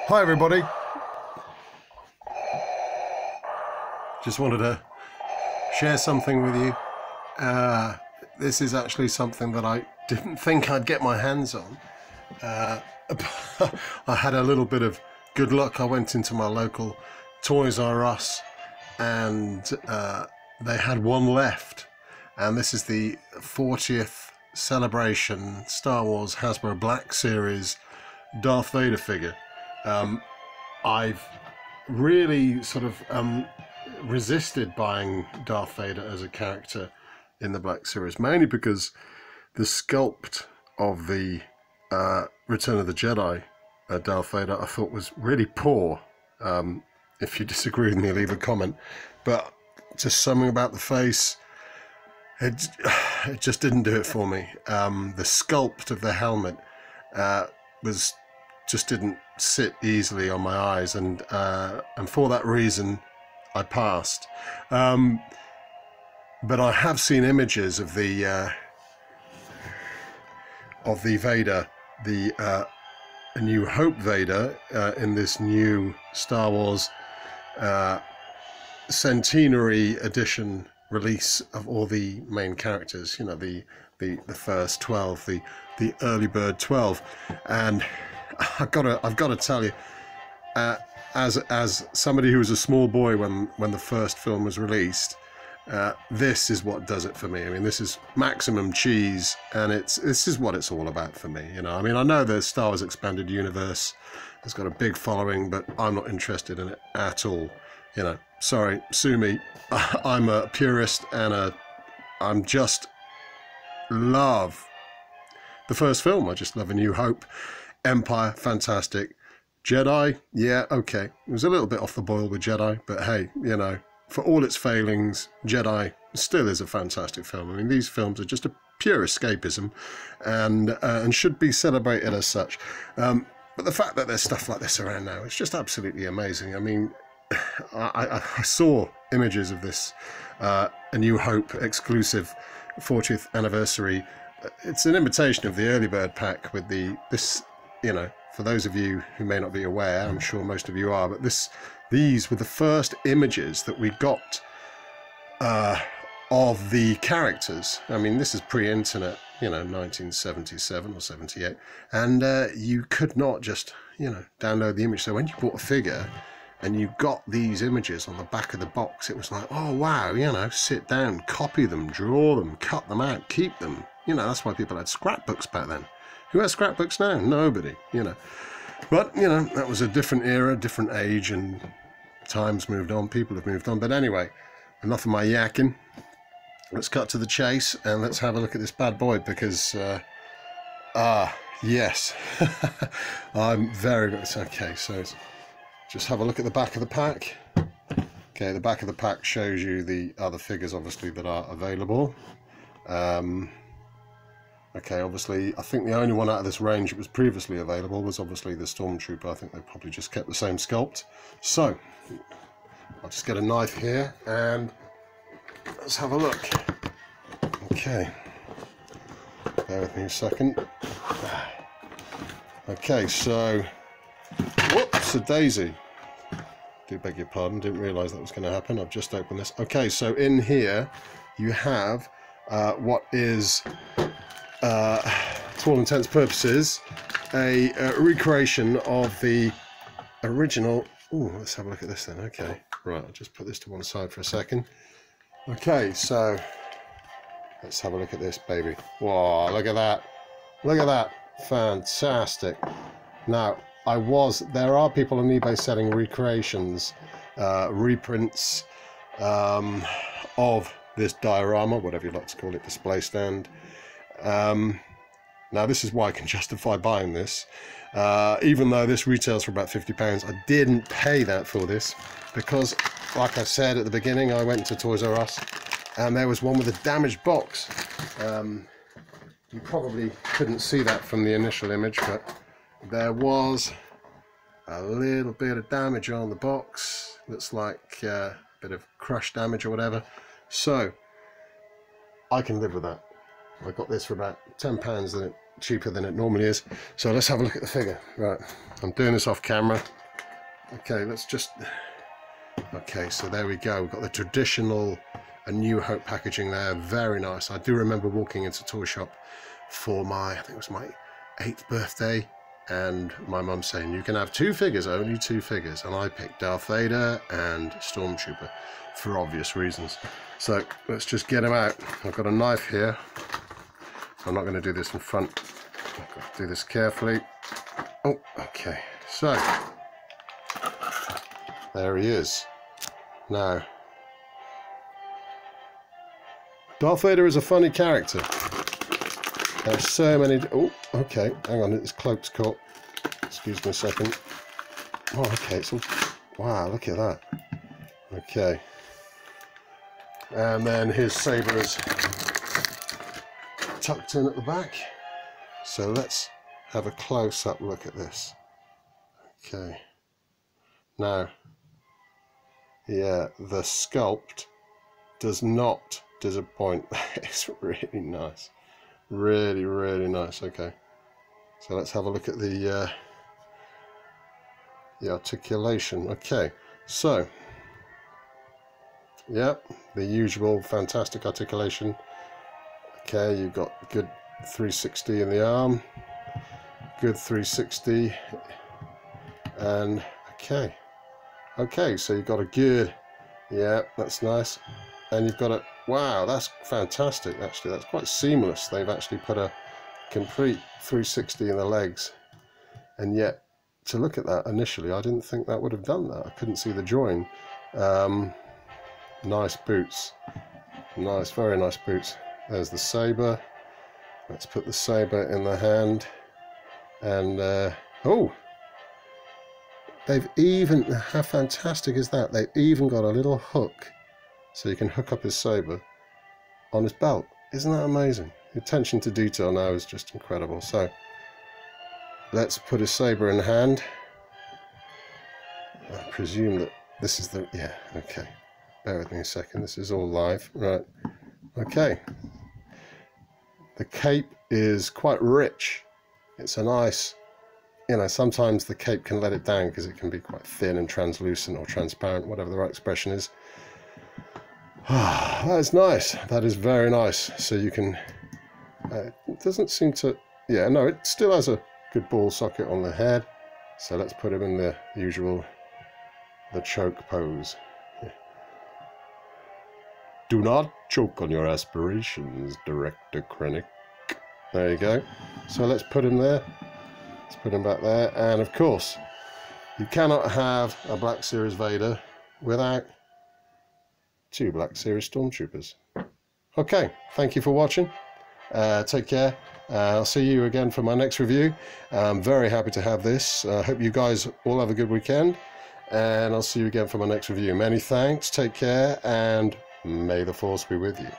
Hi everybody. Just wanted to share something with you. This is actually something that I didn't think I'd get my hands on. I had a little bit of good luck. I went into my local Toys R Us and they had one left. And this is the 40th celebration Star Wars Hasbro Black Series Darth Vader figure. I've really sort of resisted buying Darth Vader as a character in the Black Series, mainly because the sculpt of the Return of the Jedi Darth Vader I thought was really poor. If you disagree with me, leave a comment. But just something about the face, it just didn't do it for me. The sculpt of the helmet just didn't sit easily on my eyes, and for that reason I passed. But I have seen images of the Vader, the A New Hope Vader, in this new Star Wars Centenary Edition release of all the main characters. You know, the first 12, the early bird 12, and I've got to tell you, as somebody who was a small boy when the first film was released, this is what does it for me. I mean, this is maximum cheese, and this is what it's all about for me. You know, I mean, I know the Star Wars Expanded Universe has got a big following, but I'm not interested in it at all. You know, sorry, sue me. I'm a purist, and I'm just love the first film. I just love A New Hope. Empire, fantastic. Jedi, yeah, okay. It was a little bit off the boil with Jedi, but hey, you know, for all its failings, Jedi still is a fantastic film. I mean, these films are just a pure escapism, and should be celebrated as such. But the fact that there's stuff like this around now, it's just absolutely amazing. I mean, I saw images of this A New Hope exclusive 40th anniversary. It's an imitation of the early bird pack with this. You know, for those of you who may not be aware, I'm sure most of you are, but these were the first images that we got of the characters. I mean, this is pre-internet, you know, 1977 or 78, and you could not just, you know, download the image. So when you bought a figure and you got these images on the back of the box, it was like, oh wow, you know, sit down, copy them, draw them, cut them out, keep them. You know, that's why people had scrapbooks back then. Who has scrapbooks now? Nobody, you know. But, you know, that was a different era, different age, and times moved on, people have moved on. But anyway, enough of my yakking. Let's cut to the chase, and let's have a look at this bad boy, because, yes. I'm very good. Okay, so just have a look at the back of the pack. Okay, the back of the pack shows you the other figures, obviously, that are available. Okay, obviously, I think the only one out of this range that was previously available was obviously the Stormtrooper. I think they probably just kept the same sculpt. So, I'll just get a knife here and let's have a look. Okay, bear with me a second. Okay, so, whoops, a daisy. Do beg your pardon, didn't realise that was going to happen. I've just opened this. Okay, so in here you have what is... to all intents and purposes, a recreation of the original. Ooh, let's have a look at this then. Okay, right, I'll just put this to one side for a second. Okay, so let's have a look at this baby. Wow, look at that. Look at that. Fantastic. Now, there are people on eBay selling recreations, reprints of this diorama, whatever you like to call it, display stand. Now this is why I can justify buying this, even though this retails for about £50. I didn't pay that for this because, like I said at the beginning, I went to Toys R Us and there was one with a damaged box. You probably couldn't see that from the initial image, but there was a little bit of damage on the box. Looks like a bit of crush damage or whatever. So I can live with that. I got this for about £10 and it cheaper than it normally is. So let's have a look at the figure. Right, I'm doing this off camera. Okay, let's just... Okay, so there we go. We've got the traditional A New Hope packaging there. Very nice. I do remember walking into a toy shop for my, I think it was my 8th birthday, and my mum saying, you can have 2 figures, only 2 figures. And I picked Darth Vader and Stormtrooper for obvious reasons. So let's just get them out. I've got a knife here. I'm not going to do this in front. I've got to do this carefully. Oh, okay. So there he is. Now, Darth Vader is a funny character. There's so many... Oh, okay. Hang on, this cloak's caught. Excuse me a second. Oh, okay. It's all... Wow, look at that. Okay. And then his saber is tucked in at the back. So let's have a close-up look at this. Okay. Now, yeah, the sculpt does not disappoint. It's really nice. Really, really nice. Okay. So let's have a look at the articulation. Okay. So, yep, the usual fantastic articulation. Okay, you've got good 360 in the arm, good 360, and okay, so you've got a good, yeah, that's nice, and you've got a, wow, that's fantastic. Actually, that's quite seamless. They've actually put a complete 360 in the legs, and yet to look at that initially, I didn't think that would have done that. I couldn't see the join. Nice boots, nice, very nice boots. There's the saber. Let's put the saber in the hand, and oh, they've even, how fantastic is that? They've even got a little hook, so you can hook up his saber on his belt. Isn't that amazing? The attention to detail now is just incredible. So let's put his saber in hand. I presume that this is the, yeah, okay. Bear with me a second. This is all live, right? Okay. The cape is quite rich. It's a nice, you know, sometimes the cape can let it down because it can be quite thin and translucent or transparent, whatever the right expression is. That is nice. That is very nice. So you can, it doesn't seem to, yeah, no, it still has a good ball socket on the head. So let's put him in the usual, the choke pose. Do not choke on your aspirations, Director Krennic. There you go. So let's put him there. Let's put him back there. And of course, you cannot have a Black Series Vader without 2 Black Series Stormtroopers. Okay, thank you for watching. Take care. I'll see you again for my next review. I'm very happy to have this. I hope you guys all have a good weekend. And I'll see you again for my next review. Many thanks. Take care. And may the Force be with you.